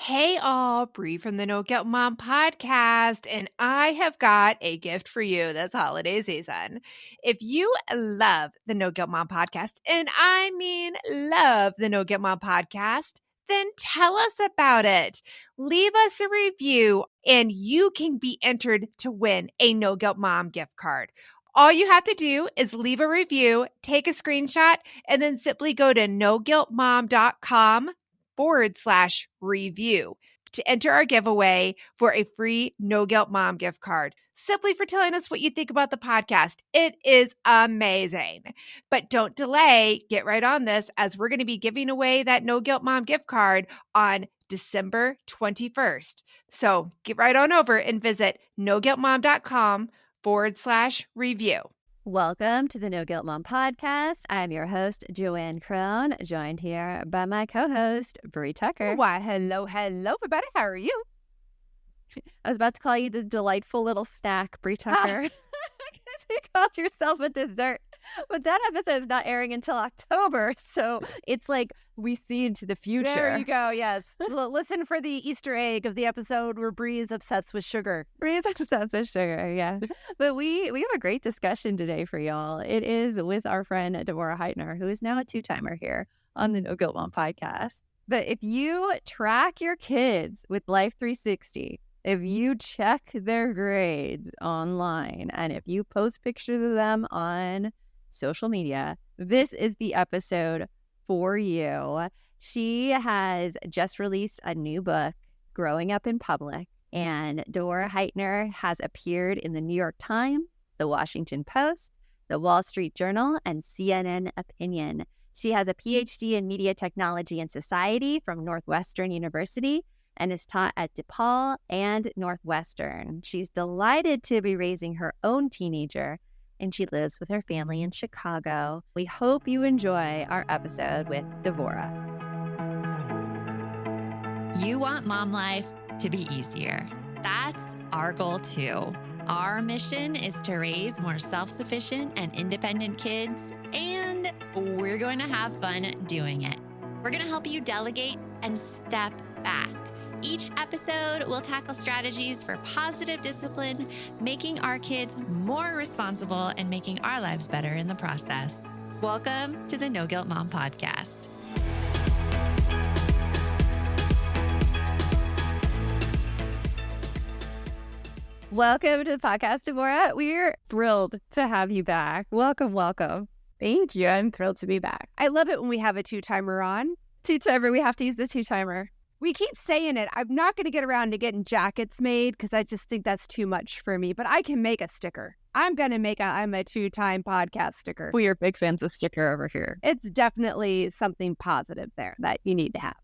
Hey all, Bree from the No Guilt Mom podcast, and I have got a gift for you this holiday season. If you love the No Guilt Mom podcast, and I mean love the No Guilt Mom podcast, then tell us about it. Leave us a review, and you can be entered to win a No Guilt Mom gift card. All you have to do is leave a review, take a screenshot, and then simply go to noguiltmom.com/review to enter our giveaway for a free No Guilt Mom gift card, simply for telling us what you think about the podcast. It is amazing. But don't delay. Get right on this, as we're going to be giving away that No Guilt Mom gift card on December 21st. So get right on over and visit noguiltmom.com/review. Welcome to the No Guilt Mom podcast. I'm your host, Joanne Crone, joined here by my co-host, Bree Tucker. Why, hello, everybody. How are you? I was about to call you the delightful little snack, Bree Tucker. Because you called yourself a dessert. But that episode is not airing until October, so it's like we see into the future. There you go, yes. Listen for the Easter egg of the episode where Bree is obsessed with sugar. Bree is obsessed with sugar, yeah. But we have a great discussion today for y'all. It is with our friend Devorah Heitner, who is now a two-timer here on the No Guilt Mom podcast. But if you track your kids with Life 360, if you check their grades online, and if you post pictures of them on social media, this is the episode for you. She has just released a new book, Growing Up in Public, and Devorah Heitner has appeared in the New York Times, the Washington Post, the Wall Street Journal, and CNN Opinion. She has a PhD in Media Technology and Society from Northwestern University and is taught at DePaul and Northwestern. She's delighted to be raising her own teenager, and she lives with her family in Chicago. We hope you enjoy our episode with Devorah. You want mom life to be easier. That's our goal too. Our mission is to raise more self-sufficient and independent kids, and we're going to have fun doing it. We're going to help you delegate and step back. Each episode will tackle strategies for positive discipline, making our kids more responsible and making our lives better in the process. Welcome to the No Guilt Mom podcast. Welcome to the podcast, Devorah. We're thrilled to have you back. Welcome. Thank you. I'm thrilled to be back. I love it when we have a two-timer on. Two-timer, we have to use the two-timer. We keep saying it. I'm not going to get around to getting jackets made because I just think that's too much for me. But I can make a sticker. I'm going to make I'm a two-time podcast sticker. We are big fans of sticker over here. It's definitely something positive there that you need to have.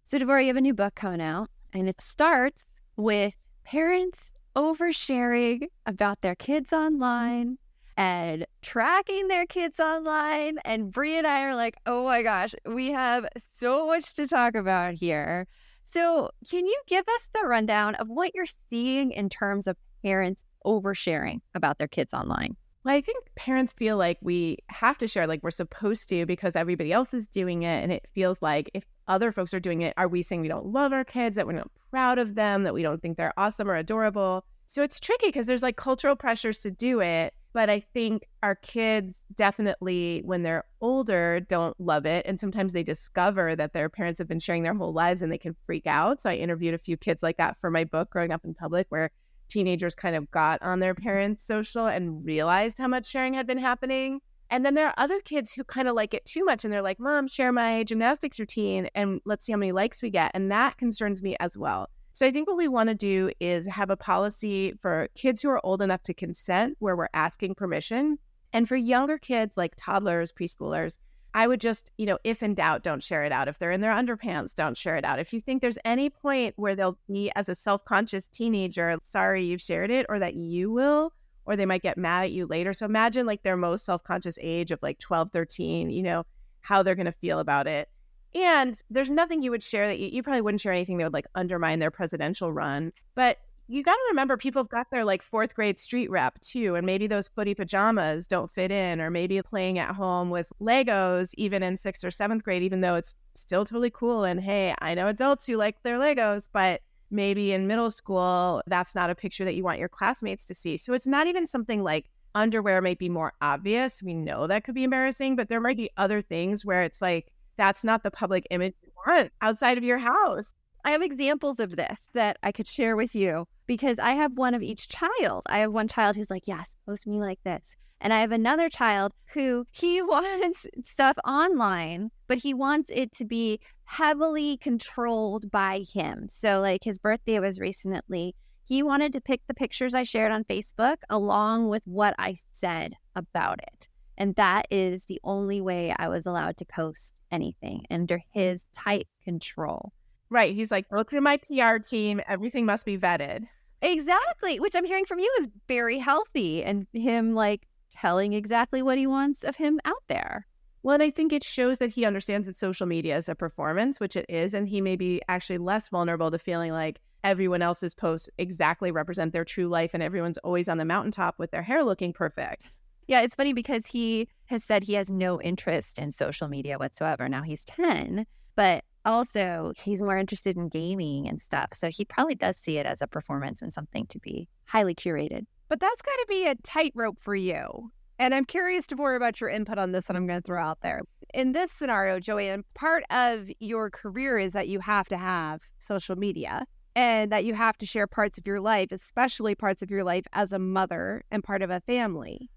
So, Devorah, you have a new book coming out, and it starts with parents oversharing about their kids online and tracking their kids online. And Bree and I are like, oh my gosh, we have so much to talk about here. So can you give us the rundown of what you're seeing in terms of parents oversharing about their kids online? Well, I think parents feel like we have to share, like we're supposed to, because everybody else is doing it. And it feels like if other folks are doing it, are we saying we don't love our kids, that we're not proud of them, that we don't think they're awesome or adorable? So it's tricky because there's like cultural pressures to do it. But I think our kids definitely, when they're older, don't love it. And sometimes they discover that their parents have been sharing their whole lives and they can freak out. So I interviewed a few kids like that for my book, Growing Up in Public, where teenagers kind of got on their parents' social and realized how much sharing had been happening. And then there are other kids who kind of like it too much. And they're like, Mom, share my gymnastics routine and let's see how many likes we get. And that concerns me as well. So I think what we want to do is have a policy for kids who are old enough to consent where we're asking permission. And for younger kids like toddlers, preschoolers, I would just, if in doubt, don't share it out. If they're in their underpants, don't share it out. If you think there's any point where they'll be as a self-conscious teenager, sorry you've shared it, or that you will, or they might get mad at you later. So imagine like their most self-conscious age of like 12, 13, how they're going to feel about it. And there's nothing you would share that you probably wouldn't share anything that would like undermine their presidential run. But you got to remember, people have got their like fourth grade street rep too. And maybe those footy pajamas don't fit in, or maybe playing at home with Legos, even in sixth or seventh grade, even though it's still totally cool. And hey, I know adults who like their Legos, but maybe in middle school, that's not a picture that you want your classmates to see. So it's not even something like underwear might be more obvious. We know that could be embarrassing, but there might be other things where it's like, that's not the public image you want outside of your house. I have examples of this that I could share with you because I have one of each child. I have one child who's like, yes, post me like this. And I have another child who he wants stuff online, but he wants it to be heavily controlled by him. So like his birthday was recently. He wanted to pick the pictures I shared on Facebook along with what I said about it. And that is the only way I was allowed to post anything under his tight control. Right. He's like, look through my PR team. Everything must be vetted. Exactly. Which I'm hearing from you is very healthy, and him like telling exactly what he wants of him out there. Well, and I think it shows that he understands that social media is a performance, which it is. And he may be actually less vulnerable to feeling like everyone else's posts exactly represent their true life and everyone's always on the mountaintop with their hair looking perfect. Yeah, it's funny because he has said he has no interest in social media whatsoever. Now he's 10, but also he's more interested in gaming and stuff. So he probably does see it as a performance and something to be highly curated. But that's got to be a tightrope for you. And I'm curious, Devorah, about your input on this that I'm going to throw out there. In this scenario, Joanne, part of your career is that you have to have social media and that you have to share parts of your life, especially parts of your life as a mother and part of a family.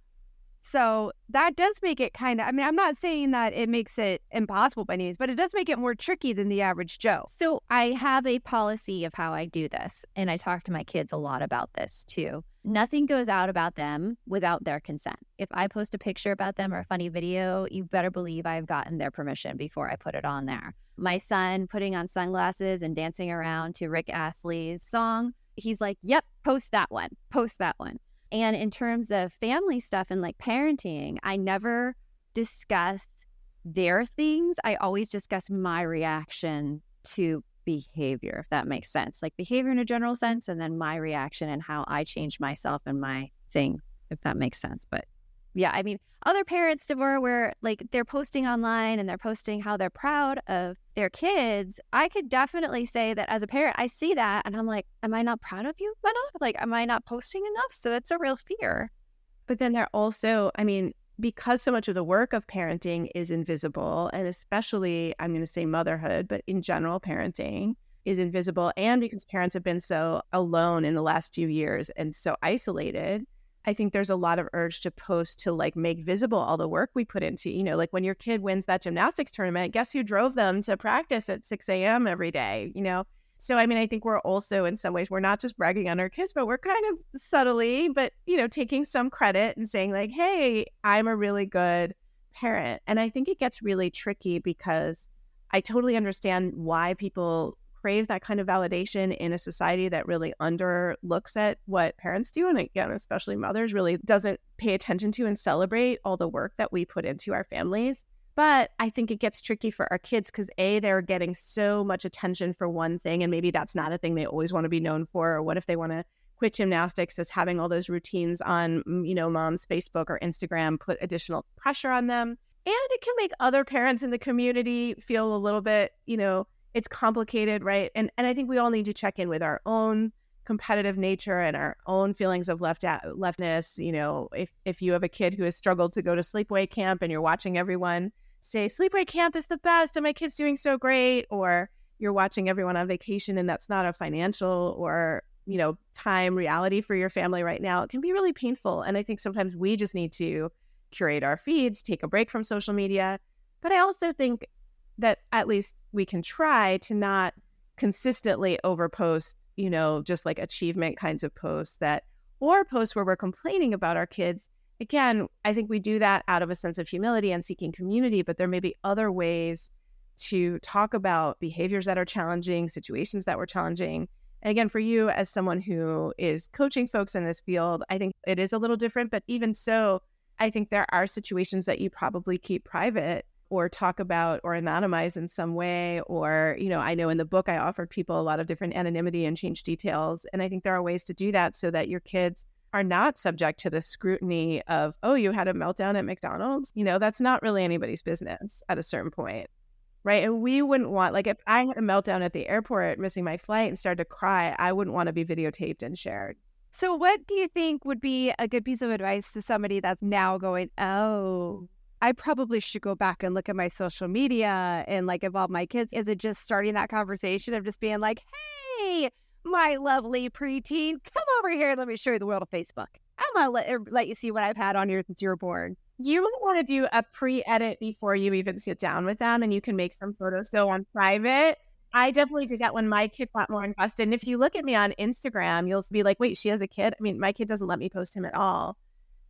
So that does make it kind of, I mean, I'm not saying that it makes it impossible by any means, but it does make it more tricky than the average Joe. So I have a policy of how I do this. And I talk to my kids a lot about this too. Nothing goes out about them without their consent. If I post a picture about them or a funny video, you better believe I've gotten their permission before I put it on there. My son putting on sunglasses and dancing around to Rick Astley's song, he's like, yep, post that one. And in terms of family stuff and like parenting, I never discuss their things. I always discuss my reaction to behavior, if that makes sense. Like behavior in a general sense, and then my reaction and how I change myself and my thing, if that makes sense. But yeah, I mean, other parents, Devorah, where like they're posting online and they're posting how they're proud of their kids, I could definitely say that as a parent, I see that and I'm like, am I not proud of you enough? Like, am I not posting enough? So that's a real fear. But then they're also, I mean, because so much of the work of parenting is invisible, and especially, I'm going to say motherhood, but in general, parenting is invisible. And because parents have been so alone in the last few years and so isolated, I think there's a lot of urge to post to like make visible all the work we put into, you know, like when your kid wins that gymnastics tournament, guess who drove them to practice at 6 a.m. every day, you know? So, I mean, I think we're also in some ways, we're not just bragging on our kids, but we're kind of subtly, but, you know, taking some credit and saying like, hey, I'm a really good parent. And I think it gets really tricky because I totally understand why people crave that kind of validation in a society that really underlooks at what parents do. And again, especially mothers, really doesn't pay attention to and celebrate all the work that we put into our families. But I think it gets tricky for our kids because A, they're getting so much attention for one thing, and maybe that's not a thing they always want to be known for. Or what if they want to quit gymnastics, as having all those routines on, you know, mom's Facebook or Instagram put additional pressure on them. And it can make other parents in the community feel a little bit, you know, it's complicated, right? And I think we all need to check in with our own competitive nature and our own feelings of leftness. You know, if you have a kid who has struggled to go to sleepaway camp and you're watching everyone say sleepaway camp is the best and my kid's doing so great, or you're watching everyone on vacation and that's not a financial or, you know, time reality for your family right now, it can be really painful. And I think sometimes we just need to curate our feeds, take a break from social media. But I also think that at least we can try to not consistently overpost, you know, just like achievement kinds of posts or posts where we're complaining about our kids. Again, I think we do that out of a sense of humility and seeking community, but there may be other ways to talk about behaviors that are challenging, situations that were challenging. And again, for you as someone who is coaching folks in this field, I think it is a little different, but even so, I think there are situations that you probably keep private or talk about or anonymize in some way. Or, you know, I know in the book, I offered people a lot of different anonymity and change details. And I think there are ways to do that so that your kids are not subject to the scrutiny of, oh, you had a meltdown at McDonald's. You know, that's not really anybody's business at a certain point. right? And we wouldn't want, like, if I had a meltdown at the airport missing my flight and started to cry, I wouldn't want to be videotaped and shared. So what do you think would be a good piece of advice to somebody that's now going, oh, I probably should go back and look at my social media and like involve my kids? Is it just starting that conversation of just being like, hey, my lovely preteen, come over here. Let me show you the world of Facebook. I'm going to let you see what I've had on here since you were born. You might want to do a pre-edit before you even sit down with them, and you can make some photos go on private. I definitely did that when my kid got more invested. And if you look at me on Instagram, you'll be like, wait, she has a kid? I mean, my kid doesn't let me post him at all.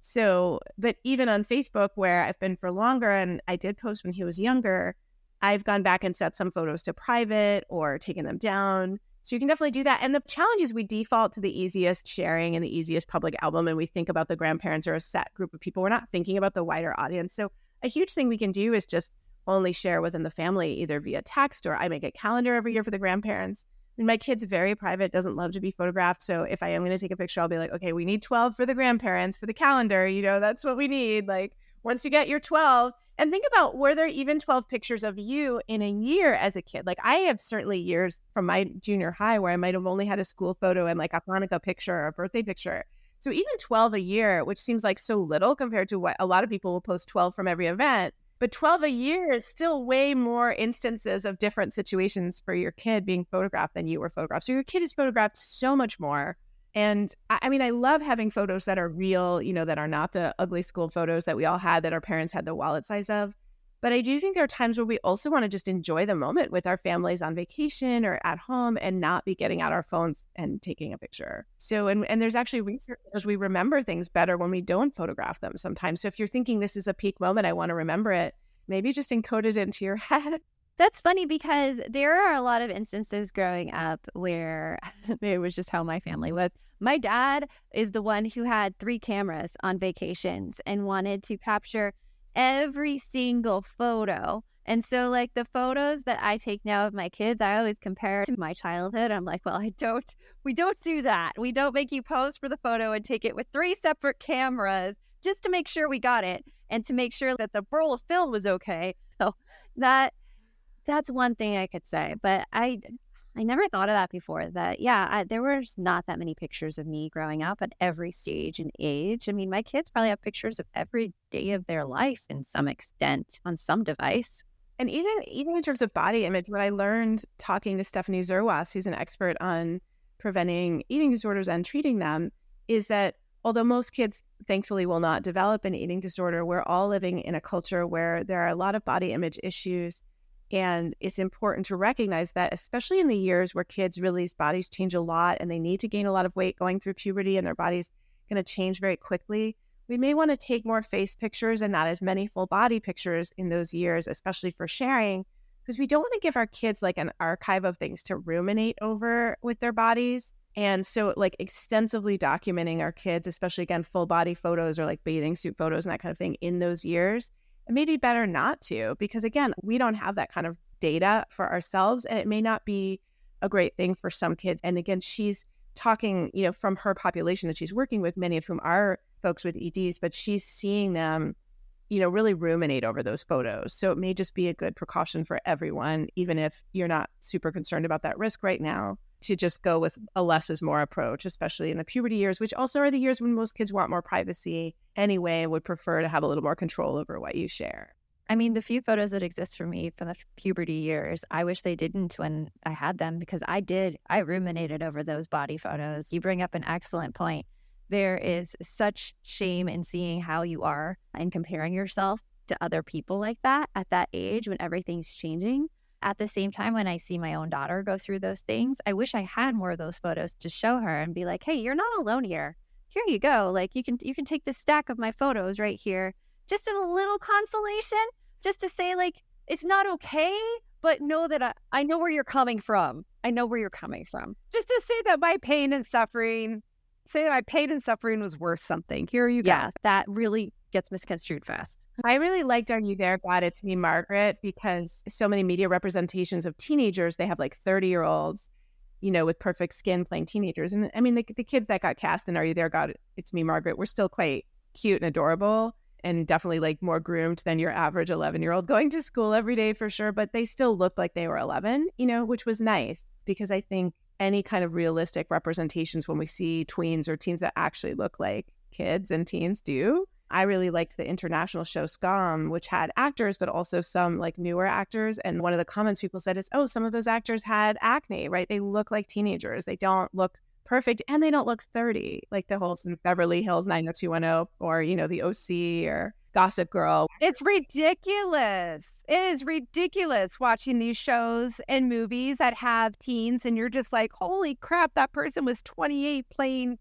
So, but even on Facebook, where I've been for longer, and I did post when he was younger, I've gone back and set some photos to private or taken them down. So you can definitely do that. And the challenge is we default to the easiest sharing and the easiest public album, and we think about the grandparents or a set group of people. We're not thinking about the wider audience. So a huge thing we can do is just only share within the family, either via text, or I make a calendar every year for the grandparents. And my kid's very private, doesn't love to be photographed. So if I am going to take a picture, I'll be like, okay, we need 12 for the grandparents for the calendar. You know, that's what we need. Like, once you get your 12, and think about, were there even 12 pictures of you in a year as a kid? Like, I have certainly years from my junior high where I might have only had a school photo and like a Hanukkah picture or a birthday picture. So even 12 a year, which seems like so little compared to what a lot of people will post 12 from every event, but 12 a year is still way more instances of different situations for your kid being photographed than you were photographed. So your kid is photographed so much more. And I mean, I love having photos that are real, you know, that are not the ugly school photos that we all had, that our parents had the wallet size of. But I do think there are times where we also want to just enjoy the moment with our families on vacation or at home and not be getting out our phones and taking a picture. So, and there's actually research as we remember things better when we don't photograph them sometimes. So if you're thinking this is a peak moment, I want to remember it, maybe just encode it into your head. That's funny because there are a lot of instances growing up where it was just how my family was. My dad is the one who had 3 cameras on vacations and wanted to capture every single photo. And so like the photos that I take now of my kids, I always compare to my childhood. I'm like, well, we don't do that. We don't make you pose for the photo and take it with 3 separate cameras just to make sure we got it and to make sure that the roll of film was okay. So that's one thing I could say, but I never thought of that before. That there was not that many pictures of me growing up at every stage and age. I mean, my kids probably have pictures of every day of their life in some extent on some device. And even in terms of body image, what I learned talking to Stephanie Zerwas, who's an expert on preventing eating disorders and treating them, is that although most kids thankfully will not develop an eating disorder, we're all living in a culture where there are a lot of body image issues. And it's important to recognize that, especially in the years where kids' bodies change a lot and they need to gain a lot of weight going through puberty and their body's going to change very quickly, we may want to take more face pictures and not as many full body pictures in those years, especially for sharing, because we don't want to give our kids like an archive of things to ruminate over with their bodies. And so like extensively documenting our kids, especially again, full body photos or like bathing suit photos and that kind of thing in those years, it may be better not to, because again, we don't have that kind of data for ourselves, and it may not be a great thing for some kids. And again, she's talking, you know, from her population that she's working with, many of whom are folks with EDs, but she's seeing them, you know, really ruminate over those photos. So it may just be a good precaution for everyone, even if you're not super concerned about that risk right now, to just go with a less is more approach, especially in the puberty years, which also are the years when most kids want more privacy anyway and would prefer to have a little more control over what you share. I mean, the few photos that exist for me from the puberty years, I wish they didn't when I had them, because I ruminated over those body photos. You bring up an excellent point. There is such shame in seeing how you are and comparing yourself to other people like that at that age when everything's changing. At the same time, when I see my own daughter go through those things, I wish I had more of those photos to show her and be like, hey, you're not alone here. Here you go. Like you can take this stack of my photos right here, just as a little consolation, just to say like, it's not okay, but know that I know where you're coming from. I know where you're coming from. Just to say that my pain and suffering was worth something. Here you go. Yeah, that really gets misconstrued fast. I really liked Are You There, God? It's Me, Margaret, because so many media representations of teenagers, they have like 30-year-olds, you know, with perfect skin playing teenagers. And I mean, the kids that got cast in Are You There, God? It's Me, Margaret were still quite cute and adorable. and definitely like more groomed than your average 11-year-old going to school every day for sure. But they still looked like they were 11, which was nice because I think any kind of realistic representations when we see tweens or teens that actually look like kids and teens do. I really liked the international show Scum, which had actors, but also some like newer actors. And one of the comments people said is, oh, some of those actors had acne, right? They look like teenagers. They don't look perfect and they don't look 30, like the whole sort of Beverly Hills 90210 or, the OC or Gossip Girl. It's ridiculous. It is ridiculous watching these shows and movies that have teens and you're just like, holy crap, that person was 28 playing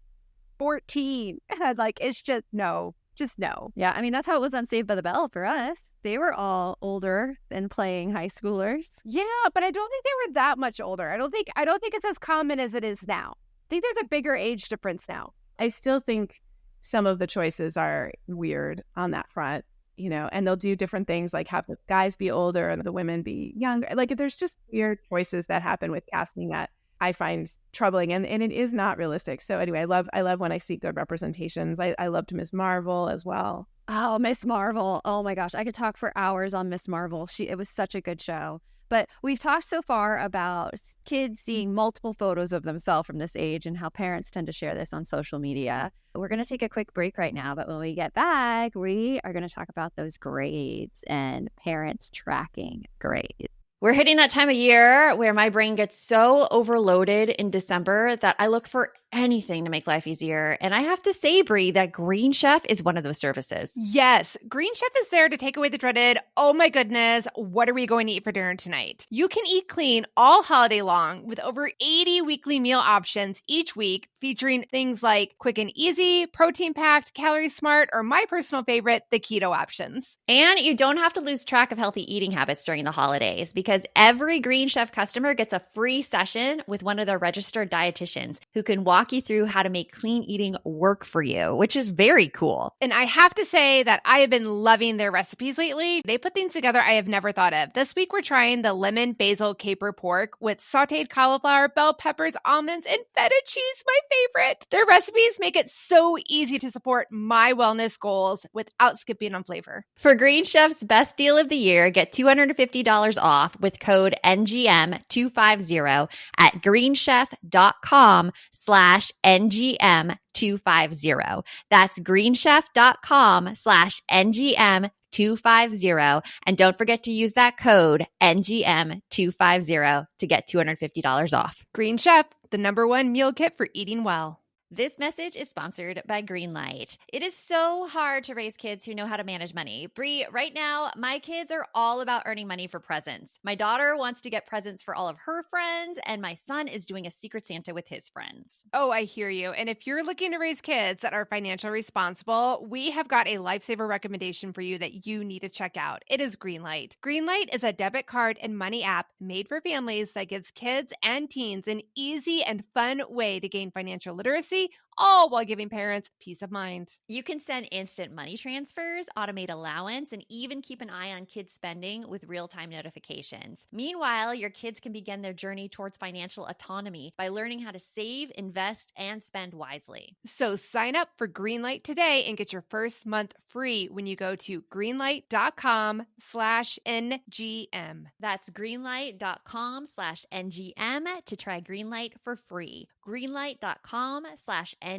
14. And like, it's just no. Just no. Yeah, I mean, that's how it was on Saved by the Bell for us. They were all older than playing high schoolers. Yeah, but I don't think they were that much older. I don't think it's as common as it is now. I think there's a bigger age difference now. I still think some of the choices are weird on that front, and they'll do different things like have the guys be older and the women be younger. Like there's just weird choices that happen with casting that I find troubling, and it is not realistic. So anyway, I love when I see good representations. I loved Ms. Marvel as well. Oh, Miss Marvel. Oh my gosh. I could talk for hours on Miss Marvel. It was such a good show. But we've talked so far about kids seeing multiple photos of themselves from this age and how parents tend to share this on social media. We're going to take a quick break right now, but when we get back, we are going to talk about those grades and parents tracking grades. We're hitting that time of year where my brain gets so overloaded in December that I look for anything to make life easier. And I have to say, Brie, that Green Chef is one of those services. Yes, Green Chef is there to take away the dreaded, oh my goodness, what are we going to eat for dinner tonight? You can eat clean all holiday long with over 80 weekly meal options each week, featuring things like quick and easy, protein-packed, calorie-smart, or my personal favorite, the keto options. And you don't have to lose track of healthy eating habits during the holidays because every Green Chef customer gets a free session with one of their registered dietitians who can walk you through how to make clean eating work for you, which is very cool. And I have to say that I have been loving their recipes lately. They put things together I have never thought of. This week, we're trying the lemon basil caper pork with sauteed cauliflower, bell peppers, almonds, and feta cheese, my favorite. Their recipes make it so easy to support my wellness goals without skipping on flavor. For Green Chef's best deal of the year, get $250 off with code NGM250 at greenchef.com/NGM250. That's greenchef.com/NGM250. And don't forget to use that code NGM250 to get $250 off. Green Chef, the #1 meal kit for eating well. This message is sponsored by Greenlight. It is so hard to raise kids who know how to manage money. Brie, right now, my kids are all about earning money for presents. My daughter wants to get presents for all of her friends, and my son is doing a Secret Santa with his friends. Oh, I hear you. And if you're looking to raise kids that are financially responsible, we have got a lifesaver recommendation for you that you need to check out. It is Greenlight. Greenlight is a debit card and money app made for families that gives kids and teens an easy and fun way to gain financial literacy, all while giving parents peace of mind. You can send instant money transfers, automate allowance, and even keep an eye on kids' spending with real-time notifications. Meanwhile, your kids can begin their journey towards financial autonomy by learning how to save, invest, and spend wisely. So sign up for Greenlight today and get your first month free when you go to greenlight.com/NGM. That's greenlight.com/NGM to try Greenlight for free. Greenlight.com/NGM.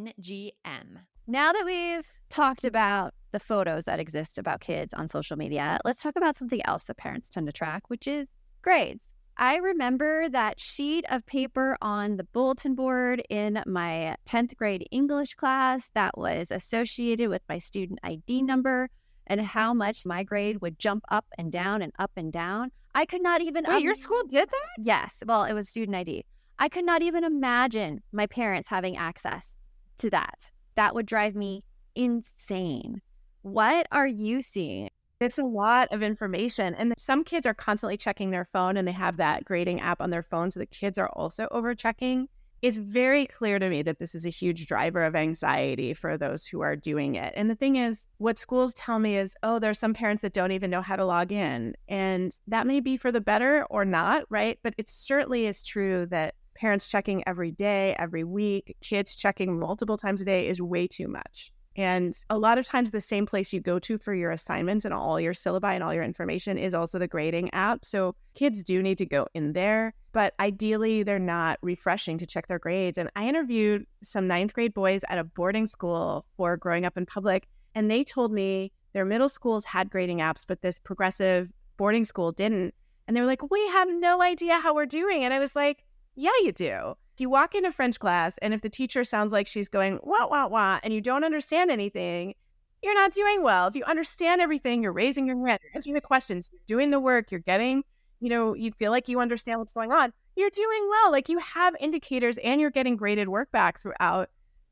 Now that we've talked about the photos that exist about kids on social media, let's talk about something else that parents tend to track, which is grades. I remember that sheet of paper on the bulletin board in my 10th grade English class that was associated with my student ID number and how much my grade would jump up and down and up and down. I could not even... Wait, your school did that? Yes. Well, it was student ID. I could not even imagine my parents having access to that. That would drive me insane. What are you seeing? It's a lot of information. And some kids are constantly checking their phone and they have that grading app on their phone. So the kids are also over checking. It's very clear to me that this is a huge driver of anxiety for those who are doing it. And the thing is, what schools tell me is, oh, there's some parents that don't even know how to log in. And that may be for the better or not, right? But it certainly is true that parents checking every day, every week, kids checking multiple times a day is way too much. And a lot of times the same place you go to for your assignments and all your syllabi and all your information is also the grading app. So kids do need to go in there, but ideally they're not refreshing to check their grades. And I interviewed some 9th grade boys at a boarding school for growing up in public, and they told me their middle schools had grading apps, but this progressive boarding school didn't. And they were like, we have no idea how we're doing. And I was like, yeah, you do. If you walk into French class and if the teacher sounds like she's going, wah, wah, wah, and you don't understand anything, you're not doing well. If you understand everything, you're raising your hand, you're answering the questions, you're doing the work, you're getting, you feel like you understand what's going on, you're doing well. Like you have indicators and you're getting graded work back throughout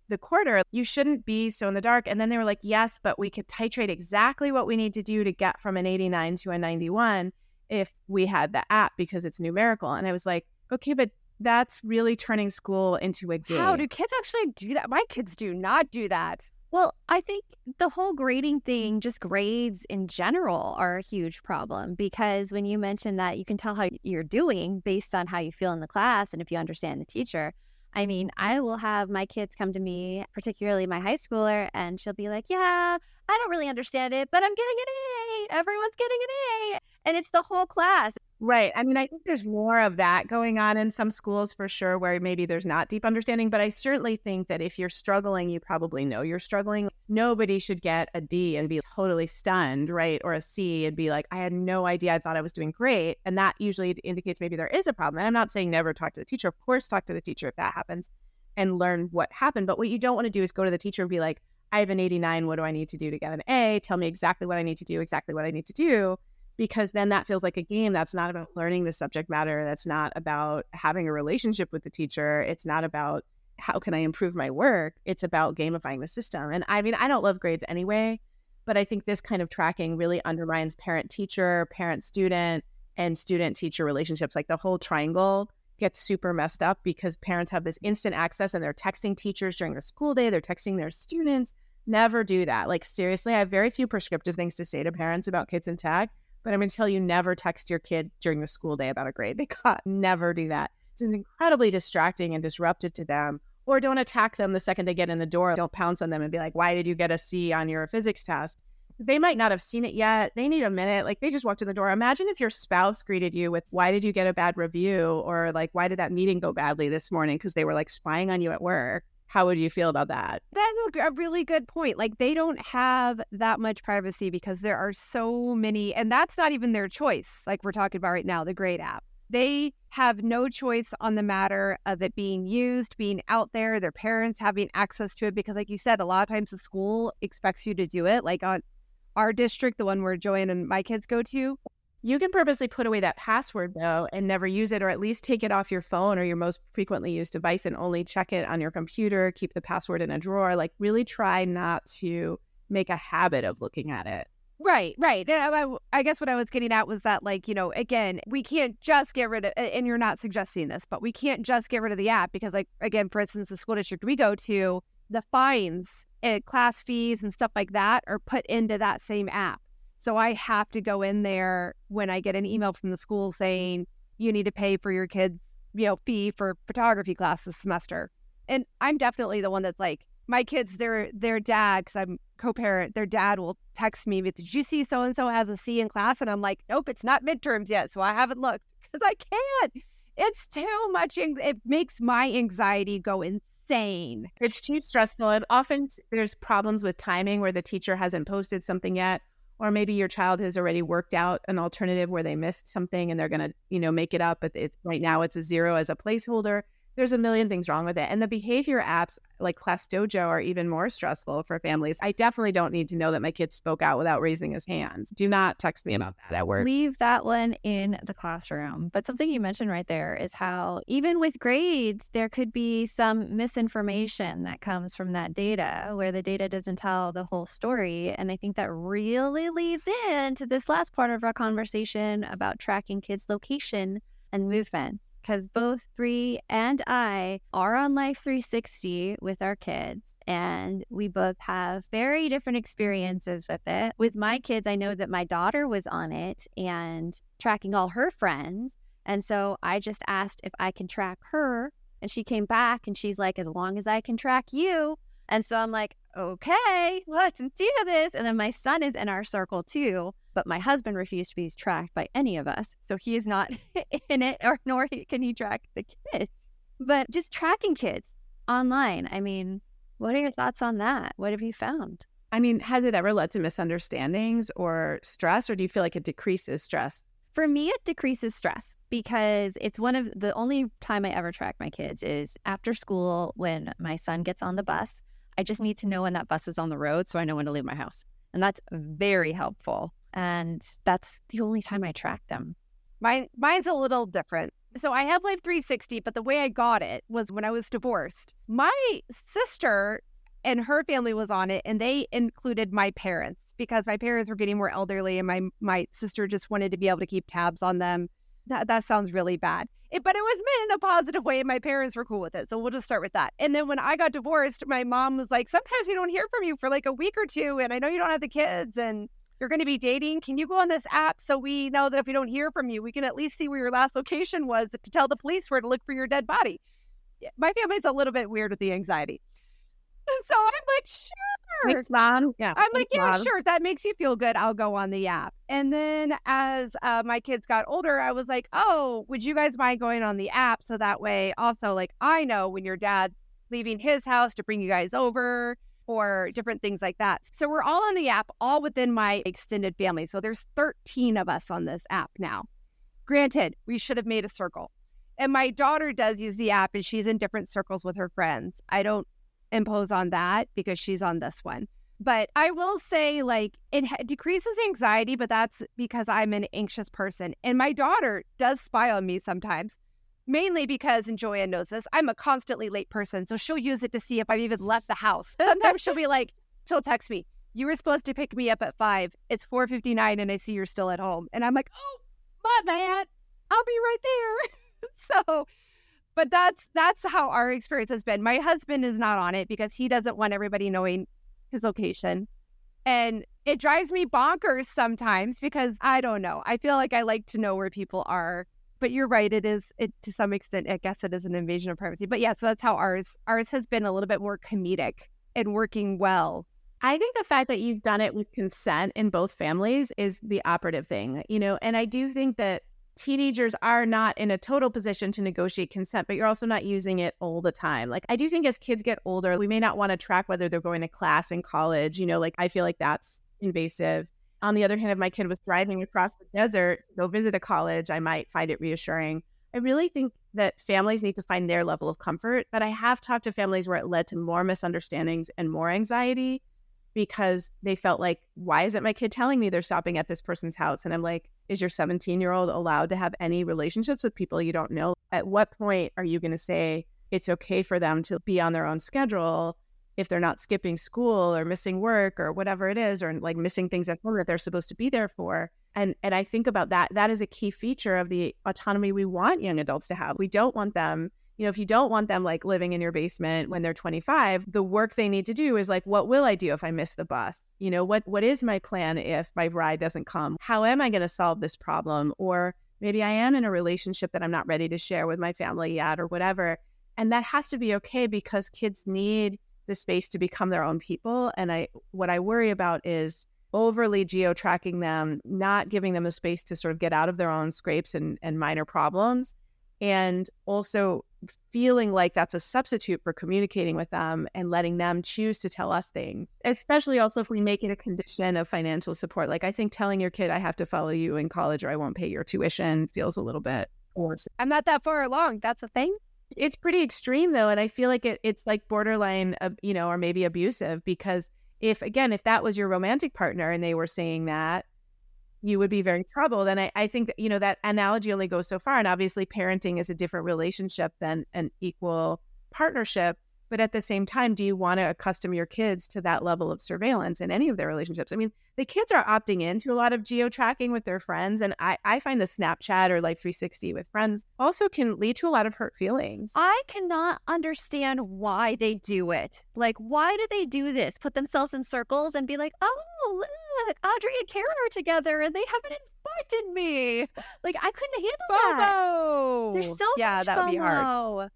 the quarter. You shouldn't be so in the dark. And then they were like, yes, but we could titrate exactly what we need to do to get from an 89 to a 91 if we had the app because it's numerical. And I was like, okay, but that's really turning school into a game. How do kids actually do that? My kids do not do that. Well, I think the whole grading thing, just grades in general, are a huge problem because when you mention that you can tell how you're doing based on how you feel in the class and if you understand the teacher. I mean, I will have my kids come to me, particularly my high schooler, and she'll be like, yeah, I don't really understand it, but I'm getting an A. Everyone's getting an A. And it's the whole class. Right. I mean, I think there's more of that going on in some schools for sure, where maybe there's not deep understanding. But I certainly think that if you're struggling, you probably know you're struggling. Nobody should get a D and be totally stunned, right? Or a C and be like, I had no idea. I thought I was doing great. And that usually indicates maybe there is a problem. And I'm not saying never talk to the teacher. Of course, talk to the teacher if that happens and learn what happened. But what you don't want to do is go to the teacher and be like, I have an 89. What do I need to do to get an A? Tell me exactly what I need to do, exactly what I need to do. Because then that feels like a game. That's not about learning the subject matter. That's not about having a relationship with the teacher. It's not about how can I improve my work. It's about gamifying the system. And I mean, I don't love grades anyway, but I think this kind of tracking really undermines parent-teacher, parent-student, and student-teacher relationships. Like the whole triangle gets super messed up because parents have this instant access and they're texting teachers during the school day. They're texting their students. Never do that. Like seriously, I have very few prescriptive things to say to parents about kids in tech. But I'm going to tell you, never text your kid during the school day about a grade. Never do that. It's incredibly distracting and disruptive to them. Or don't attack them the second they get in the door. Don't pounce on them and be like, why did you get a C on your physics test? They might not have seen it yet. They need a minute. Like they just walked in the door. Imagine if your spouse greeted you with, why did you get a bad review? Or like, why did that meeting go badly this morning? Because they were like spying on you at work. How would you feel about that? That's a really good point. Like they don't have that much privacy because there are so many, and that's not even their choice. Like we're talking about right now, the grade app. They have no choice on the matter of it being used, being out there, their parents having access to it. Because like you said, a lot of times the school expects you to do it. Like on our district, the one where Joanne and my kids go to, you can purposely put away that password, though, and never use it, or at least take it off your phone or your most frequently used device and only check it on your computer, keep the password in a drawer. Like, really try not to make a habit of looking at it. Right. And I guess what I was getting at was that, like, again, we can't just get rid of, and you're not suggesting this, but we can't just get rid of the app because, like, again, for instance, the school district we go to, the fines, class fees and stuff like that are put into that same app. So I have to go in there when I get an email from the school saying you need to pay for your kid's, fee for photography class this semester. And I'm definitely the one that's like, my kids, their dad, because I'm co-parent, their dad will text me, but did you see so-and-so has a C in class? And I'm like, nope, it's not midterms yet. So I haven't looked because I can't. It's too much. It makes my anxiety go insane. It's too stressful. And often there's problems with timing where the teacher hasn't posted something yet. Or maybe your child has already worked out an alternative where they missed something and they're going to, make it up. But right now it's a 0 as a placeholder. There's a million things wrong with it. And the behavior apps like Class Dojo are even more stressful for families. I definitely don't need to know that my kid spoke out without raising his hand. Do not text me about that at work. Leave that one in the classroom. But something you mentioned right there is how even with grades, there could be some misinformation that comes from that data where the data doesn't tell the whole story. And I think that really leads into this last part of our conversation about tracking kids' location and movement. Because both Bree and I are on Life 360 with our kids, and we both have very different experiences with it. With my kids, I know that my daughter was on it and tracking all her friends. And so I just asked if I can track her, and she came back and she's like, as long as I can track you. And so I'm like, okay, let's do this. And then my son is in our circle too, but my husband refused to be tracked by any of us. So he is not in it, or nor can he track the kids. But just tracking kids online, I mean, what are your thoughts on that? What have you found? I mean, has it ever led to misunderstandings or stress, or do you feel like it decreases stress? For me, it decreases stress because it's one of the only time I ever track my kids is after school when my son gets on the bus. I just need to know when that bus is on the road so I know when to leave my house. And that's very helpful. And that's the only time I track them. Mine's a little different. So I have Life 360, but the way I got it was when I was divorced. My sister and her family was on it, and they included my parents because my parents were getting more elderly, and my sister just wanted to be able to keep tabs on them. That sounds really bad. But it was meant in a positive way, and my parents were cool with it. So we'll just start with that. And then when I got divorced, my mom was like, sometimes we don't hear from you for like a week or two, and I know you don't have the kids, and you're going to be dating. Can you go on this app so we know that if we don't hear from you, we can at least see where your last location was to tell the police where to look for your dead body? My family's a little bit weird with the anxiety. So I'm like, sure. Thanks, Mom. Yeah. I'm like, yeah, Mom. sure. If that makes you feel good, I'll go on the app. And then as my kids got older, I was like, oh, would you guys mind going on the app? So that way also, like, I know when your dad's leaving his house to bring you guys over, or different things like that. So we're all on the app, all within my extended family. So there's 13 of us on this app now. Granted, we should have made a circle. And my daughter does use the app, and she's in different circles with her friends. I don't impose on that because she's on this one. But I will say, like, it decreases anxiety, but that's because I'm an anxious person. And my daughter does spy on me sometimes. Mainly because, and Joanne knows this, I'm a constantly late person. So she'll use it to see if I've even left the house. Sometimes she'll be like, she'll text me, you were supposed to pick me up at 5. It's 4:59 and I see you're still at home. And I'm like, oh, my bad. I'll be right there. So, but that's how our experience has been. My husband is not on it because he doesn't want everybody knowing his location. And it drives me bonkers sometimes because I don't know. I feel like I like to know where people are. But you're right, it to some extent, I guess it is an invasion of privacy. But yeah, so that's how ours has been a little bit more comedic and working well. I think the fact that you've done it with consent in both families is the operative thing, and I do think that teenagers are not in a total position to negotiate consent, but you're also not using it all the time. Like, I do think as kids get older, we may not want to track whether they're going to class in college, like I feel like that's invasive. On the other hand, if my kid was driving across the desert to go visit a college, I might find it reassuring. I really think that families need to find their level of comfort, but I have talked to families where it led to more misunderstandings and more anxiety because they felt like, why isn't my kid telling me they're stopping at this person's house? And I'm like, is your 17-year-old allowed to have any relationships with people you don't know? At what point are you going to say it's okay for them to be on their own schedule if they're not skipping school or missing work or whatever it is, or like missing things at home that they're supposed to be there for? And I think about that. That is a key feature of the autonomy we want young adults to have. We don't want them, if you don't want them like living in your basement when they're 25, the work they need to do is like, what will I do if I miss the bus? What is my plan if my ride doesn't come? How am I going to solve this problem? Or maybe I am in a relationship that I'm not ready to share with my family yet, or whatever. And that has to be okay because kids need the space to become their own people. And what I worry about is overly geo-tracking them, not giving them the space to sort of get out of their own scrapes and minor problems, and also feeling like that's a substitute for communicating with them and letting them choose to tell us things, especially also if we make it a condition of financial support. Like, I think telling your kid, I have to follow you in college or I won't pay your tuition, feels a little bit forced. I'm not that far along. That's a thing. It's pretty extreme though. And I feel like it's like borderline, or maybe abusive, because if that was your romantic partner and they were saying that, you would be very troubled. And I think that, that analogy only goes so far. And obviously parenting is a different relationship than an equal partnership. But at the same time, do you want to accustom your kids to that level of surveillance in any of their relationships? I mean, the kids are opting into a lot of geo-tracking with their friends. And I find the Snapchat or Life 360 with friends also can lead to a lot of hurt feelings. I cannot understand why they do it. Like, why do they do this? Put themselves in circles and be like, oh, look, Audrey and Kara are together and they haven't invited me. Like, I couldn't handle that. FOMO. There's so yeah, much that would be hard. FOMO.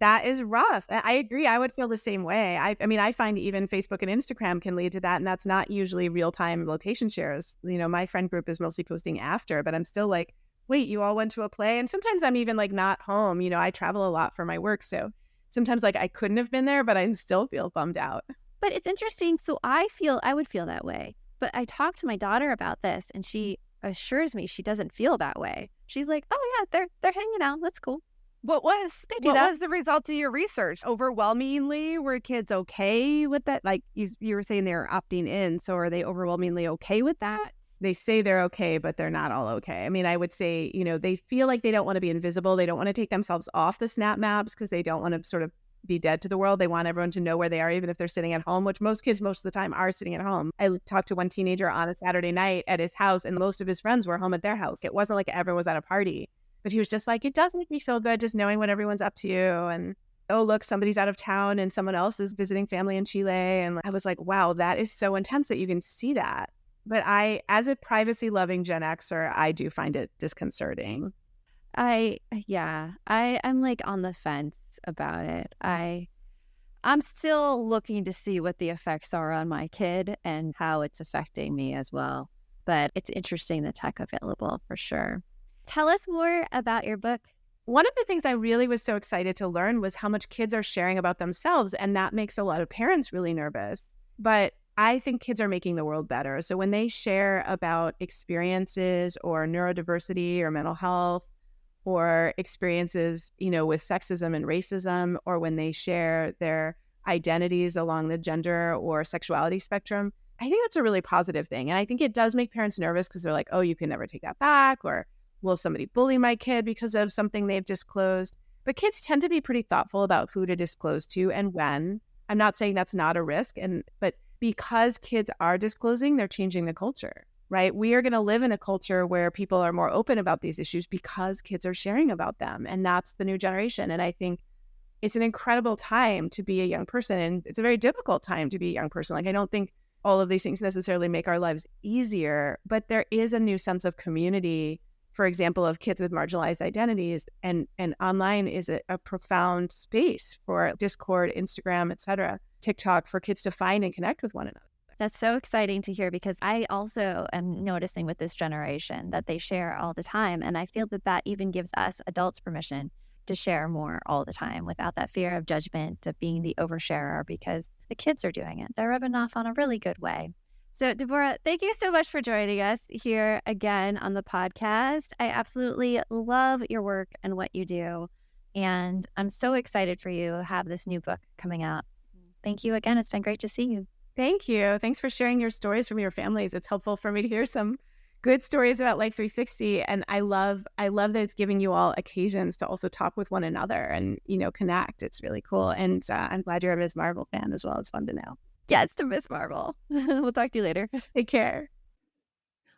That is rough. I agree. I would feel the same way. I mean, I find even Facebook and Instagram can lead to that, and that's not usually real-time location shares. My friend group is mostly posting after, but I'm still like, wait, you all went to a play? And sometimes I'm even like not home. I travel a lot for my work, so sometimes like I couldn't have been there, but I still feel bummed out. But it's interesting. So I would feel that way. But I talked to my daughter about this, and she assures me she doesn't feel that way. She's like, oh yeah, they're hanging out. That's cool. What was the result of your research? Overwhelmingly, were kids okay with that? Like you were saying, they're opting in. So are they overwhelmingly okay with that? They say they're okay, but they're not all okay. I mean, I would say, they feel like they don't want to be invisible. They don't want to take themselves off the snap maps because they don't want to sort of be dead to the world. They want everyone to know where they are, even if they're sitting at home, which most kids most of the time are sitting at home. I talked to one teenager on a Saturday night at his house, and most of his friends were home at their house. It wasn't like everyone was at a party. But he was just like, it does make me feel good just knowing what everyone's up to. And, oh, look, somebody's out of town and someone else is visiting family in Chile. And I was like, wow, that is so intense that you can see that. But as a privacy-loving Gen Xer, I do find it disconcerting. I'm like on the fence about it. I'm still looking to see what the effects are on my kid and how it's affecting me as well. But it's interesting, the tech available for sure. Tell us more about your book. One of the things I really was so excited to learn was how much kids are sharing about themselves, and that makes a lot of parents really nervous. But I think kids are making the world better. So when they share about experiences or neurodiversity or mental health or experiences, with sexism and racism, or when they share their identities along the gender or sexuality spectrum, I think that's a really positive thing. And I think it does make parents nervous because they're like, oh, you can never take that back, or will somebody bully my kid because of something they've disclosed? But kids tend to be pretty thoughtful about who to disclose to and when. I'm not saying that's not a risk, but because kids are disclosing, they're changing the culture, right? We are going to live in a culture where people are more open about these issues because kids are sharing about them. And that's the new generation. And I think it's an incredible time to be a young person. And it's a very difficult time to be a young person. Like, I don't think all of these things necessarily make our lives easier, but there is a new sense of community, for example, of kids with marginalized identities. And online is a profound space for Discord, Instagram, etc., TikTok, for kids to find and connect with one another. That's so exciting to hear, because I also am noticing with this generation that they share all the time. And I feel that even gives us adults permission to share more all the time without that fear of judgment, of being the oversharer, because the kids are doing it. They're rubbing off on a really good way. So, Devorah, thank you so much for joining us here again on the podcast. I absolutely love your work and what you do. And I'm so excited for you to have this new book coming out. Thank you again. It's been great to see you. Thank you. Thanks for sharing your stories from your families. It's helpful for me to hear some good stories about Life 360. And I love that it's giving you all occasions to also talk with one another and, connect. It's really cool. And I'm glad you're a Ms. Marvel fan as well. It's fun to know. Yes, to Miss Marvel. We'll talk to you later. Take care.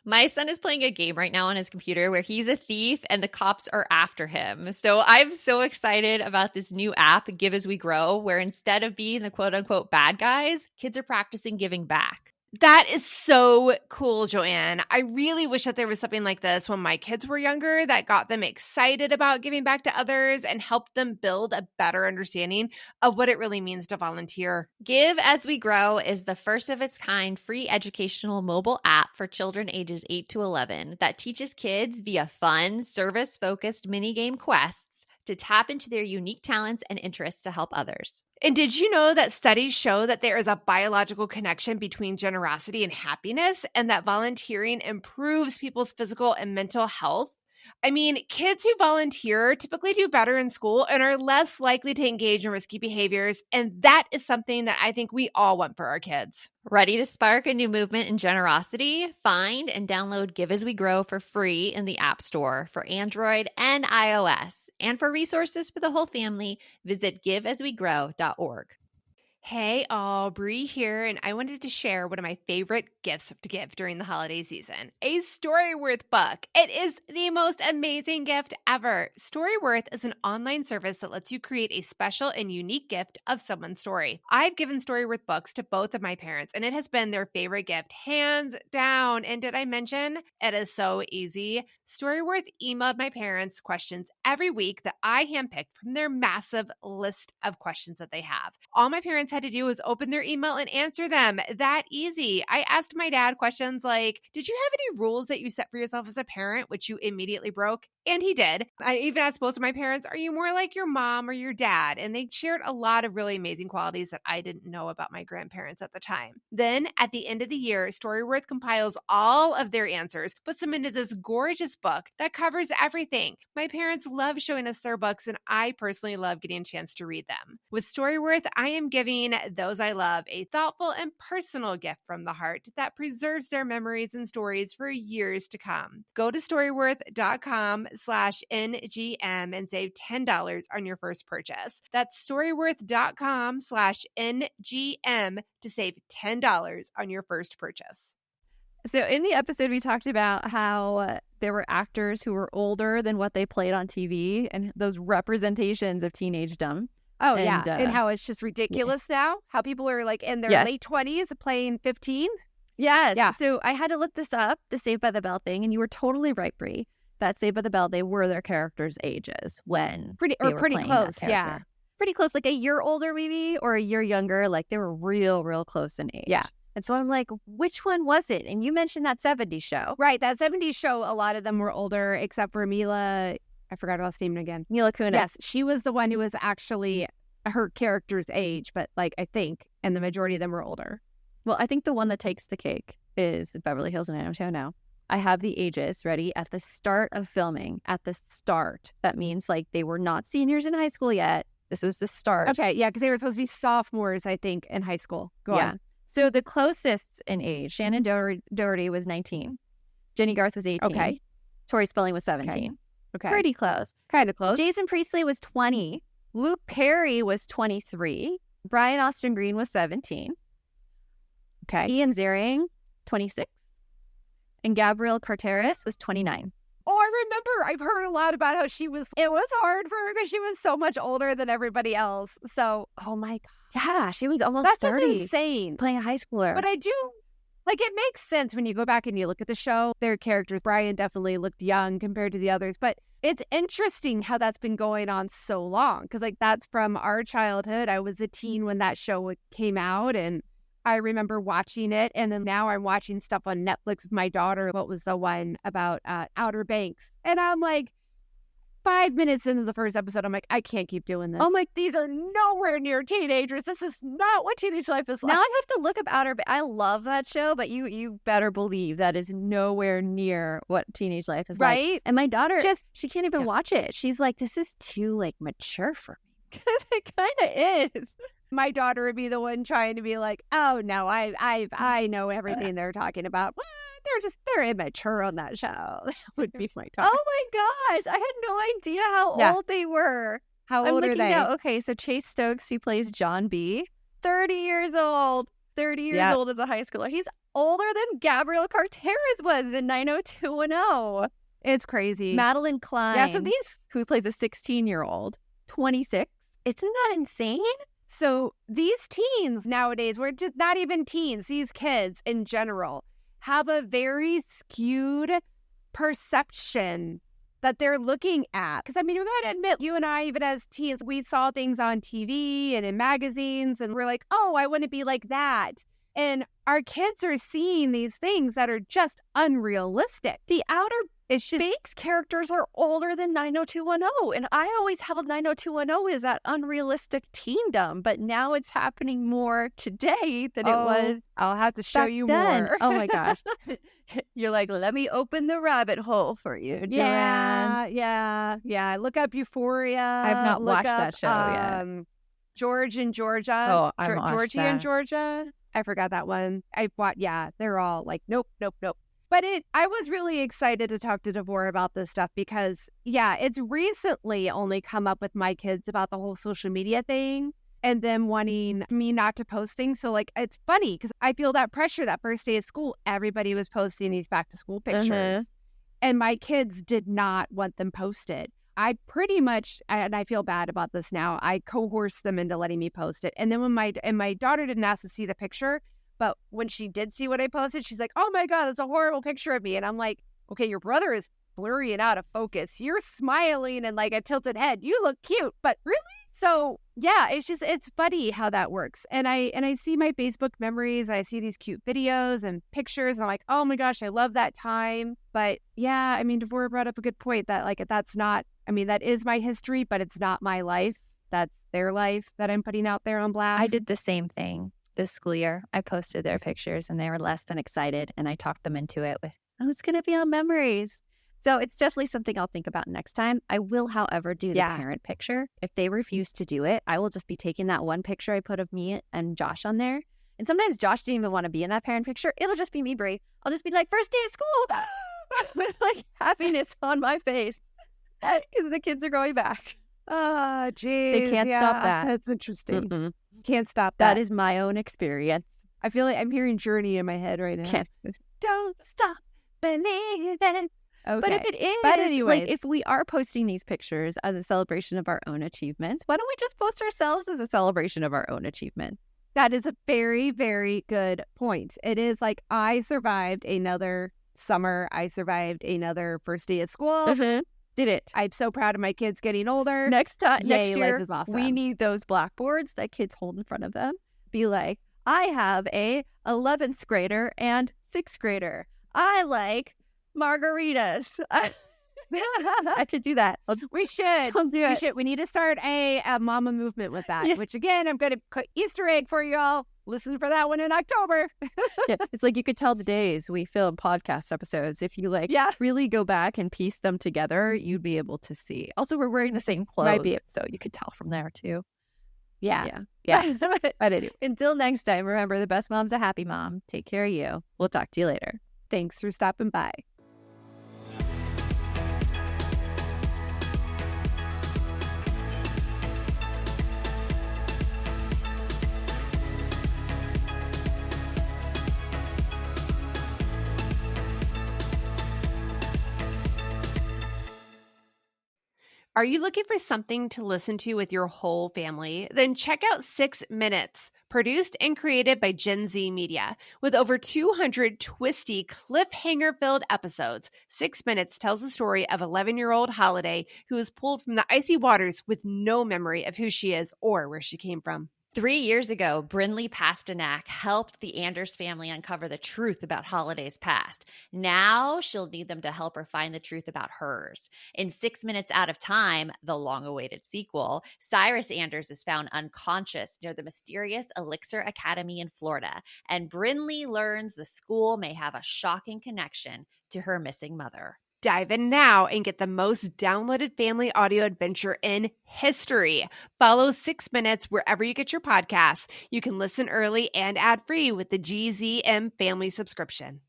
My son is playing a game right now on his computer where he's a thief and the cops are after him. So I'm so excited about this new app, Give As We Grow, where instead of being the quote unquote bad guys, kids are practicing giving back. That is so cool, Joanne. I really wish that there was something like this when my kids were younger that got them excited about giving back to others and helped them build a better understanding of what it really means to volunteer. Give As We Grow is the first of its kind free educational mobile app for children ages 8 to 11 that teaches kids via fun, service-focused minigame quests to tap into their unique talents and interests to help others. And did you know that studies show that there is a biological connection between generosity and happiness, and that volunteering improves people's physical and mental health? I mean, kids who volunteer typically do better in school and are less likely to engage in risky behaviors. And that is something that I think we all want for our kids. Ready to spark a new movement in generosity? Find and download Give As We Grow for free in the App Store for Android and iOS. And for resources for the whole family, visit giveaswegrow.org. Hey all, Bree here, and I wanted to share one of my favorite gifts to give during the holiday season, a Storyworth book. It is the most amazing gift ever. Storyworth is an online service that lets you create a special and unique gift of someone's story. I've given Storyworth books to both of my parents, and it has been their favorite gift, hands down. And did I mention it is so easy? Storyworth emailed my parents questions every week that I handpicked from their massive list of questions that they have. All my parents had to do was open their email and answer them. That easy. I asked my dad questions like, did you have any rules that you set for yourself as a parent, which you immediately broke? And he did. I even asked both of my parents, are you more like your mom or your dad? And they shared a lot of really amazing qualities that I didn't know about my grandparents at the time. Then at the end of the year, Storyworth compiles all of their answers, puts them into this gorgeous book that covers everything. My parents love showing us their books, and I personally love getting a chance to read them. With Storyworth, I am giving those I love a thoughtful and personal gift from the heart that preserves their memories and stories for years to come. Go to storyworth.com/NGM and save $10 on your first purchase. That's storyworth.com/NGM to save $10 on your first purchase. So in the episode, we talked about how there were actors who were older than what they played on TV and those representations of teenagedom. Oh, And, yeah. And how it's just ridiculous now. How people are like in their Yes. late 20s playing 15. Yes. Yeah. So I had to look this up, the Saved by the Bell thing, and you were totally right, Brie. That Saved by the Bell, they were their characters' ages when Pretty they were pretty playing that close. Yeah. character. Pretty close, like a year older maybe, or a year younger. Like they were real close in age. Yeah. And so I'm like, which one was it? And you mentioned that 70s show. Right. That 70s show, a lot of them were older, except for Mila. I forgot her last name again. Mila Kunis. Yes. She was the one who was actually her character's age, but like I think, and the majority of them were older. Well, I think the one that takes the cake is Beverly Hills 90210. I have the ages ready at the start of filming. At the start. That means like they were not seniors in high school yet. This was the start. Okay. Yeah. Because they were supposed to be sophomores, I think, in high school. Go on. So the closest in age, Shannon Doherty was 19. Jenny Garth was 18. Okay. Tori Spelling was 17. Okay. Pretty close. Kind of close. Jason Priestley was 20. Luke Perry was 23. Brian Austin Green was 17. Okay. Ian Ziering, 26. And Gabrielle Carteris was 29. Oh, I remember. I've heard a lot about how it was hard for her because she was so much older than everybody else. So, oh my God. Yeah, she was almost That's 30. just insane. Playing a high schooler. But I do, like, it makes sense when you go back and you look at the show. Their characters, Brian definitely looked young compared to the others. But it's interesting how that's been going on so long. Because, like, that's from our childhood. I was a teen when that show came out. And I remember watching it. And then now I'm watching stuff on Netflix with my daughter. What was the one about Outer Banks? And I'm like, 5 minutes into the first episode, I'm like, I can't keep doing this. I'm like, these are nowhere near teenagers. This is not what teenage life is like. now I have to look up Outer Banks. I love that show, but you better believe that is nowhere near what teenage life is like. Right? And my daughter, Just she can't even watch it. She's like, this is too like mature for me. It kind of is. My daughter would be the one trying to be like, oh no, I know everything they're talking about. What? They're immature on that show. That would be my daughter. Oh my gosh, I had no idea how old they were. How I'm old are looking they? now. Okay, so Chase Stokes, who plays John B., 30 years old. 30 years old as a high schooler. He's older than Gabrielle Carteris was in 90210. It's crazy. Madeline Klein, Yeah, so these who plays a 16-year-old, 26. Isn't that insane? So these teens nowadays, we're just not even teens, these kids in general have a very skewed perception that they're looking at. Because, I mean, we got to admit, you and I, even as teens, we saw things on TV and in magazines, and we're like, oh, I want to be like that. And our kids are seeing these things that are just unrealistic. The Outer Banks characters are older than 90210. And I always held 90210 as that unrealistic teendom. But now it's happening more today than it was. I'll have to show back you then. more. Oh my gosh. You're like, let me open the rabbit hole for you, Joanne. Yeah. Look up Euphoria. I've not watched that show yet. George and Georgia. Oh, I watched Georgie that. and Georgia. I forgot that one. They're all like, nope. But I was really excited to talk to Devorah about this stuff because, it's recently only come up with my kids about the whole social media thing. and them wanting me not to post things. So like, it's funny because I feel that pressure that first day of school. Everybody was posting these back to school pictures, and my kids did not want them posted. I pretty much, and I feel bad about this now, I coerced them into letting me post it. And then when my daughter didn't ask to see the picture, but when she did see what I posted, she's like, "Oh my God, that's a horrible picture of me." And I'm like, "Okay, your brother is blurry and out of focus. You're smiling and like a tilted head. You look cute, but really?" So yeah, it's funny how that works. And I see my Facebook memories and I see these cute videos and pictures and I'm like, "Oh my gosh, I love that time." But yeah, I mean, Devorah brought up a good point that like, that's not, I mean, that is my history, but it's not my life. That's their life that I'm putting out there on blast. I did the same thing this school year. I posted their pictures and they were less than excited. And I talked them into it with, "Oh, it's going to be on memories." So it's definitely something I'll think about next time. I will, however, do the parent picture. If they refuse to do it, I will just be taking that one picture I put of me and Josh on there. And sometimes Josh didn't even want to be in that parent picture. It'll just be me, Brie. I'll just be like, "First day of school," with like happiness on my face because the kids are going back. Oh, geez. They can't stop that. That's interesting. Can't stop that. That is my own experience. I feel like I'm hearing Journey in my head right now. Don't stop believing. Okay. But if it is, but anyways, like if we are posting these pictures as a celebration of our own achievements, why don't we just post ourselves as a celebration of our own achievement? That is a very, very good point. It is like, I survived another summer. I survived another first day of school. Did it. I'm so proud of my kids getting older. Next year, life is awesome. We need those blackboards that kids hold in front of them. Be like, "I have a 11th grader and 6th grader. I like margaritas." I could do that. We should. I'll do it. We should. We need to start a mama movement with that, which again, I'm going to put Easter egg for y'all. Listen for that one in October. It's like you could tell the days we film podcast episodes. If you really go back and piece them together, you'd be able to see. Also, we're wearing the same clothes, so you could tell from there too. Yeah. But anyway, until next time, remember, the best mom's a happy mom. Take care of you. We'll talk to you later. Thanks for stopping by. Are you looking for something to listen to with your whole family? Then check out 6 Minutes, produced and created by Gen Z Media. With over 200 twisty, cliffhanger-filled episodes, 6 Minutes tells the story of 11-year-old Holiday, who is pulled from the icy waters with no memory of who she is or where she came from. 3 years ago, Brinley Pasternak helped the Anders family uncover the truth about Holiday's past. Now she'll need them to help her find the truth about hers. In 6 Minutes Out of Time, the long-awaited sequel, Cyrus Anders is found unconscious near the mysterious Elixir Academy in Florida, and Brinley learns the school may have a shocking connection to her missing mother. Dive in now and get the most downloaded family audio adventure in history. Follow 6 Minutes wherever you get your podcasts. You can listen early and ad-free with the GZM family subscription.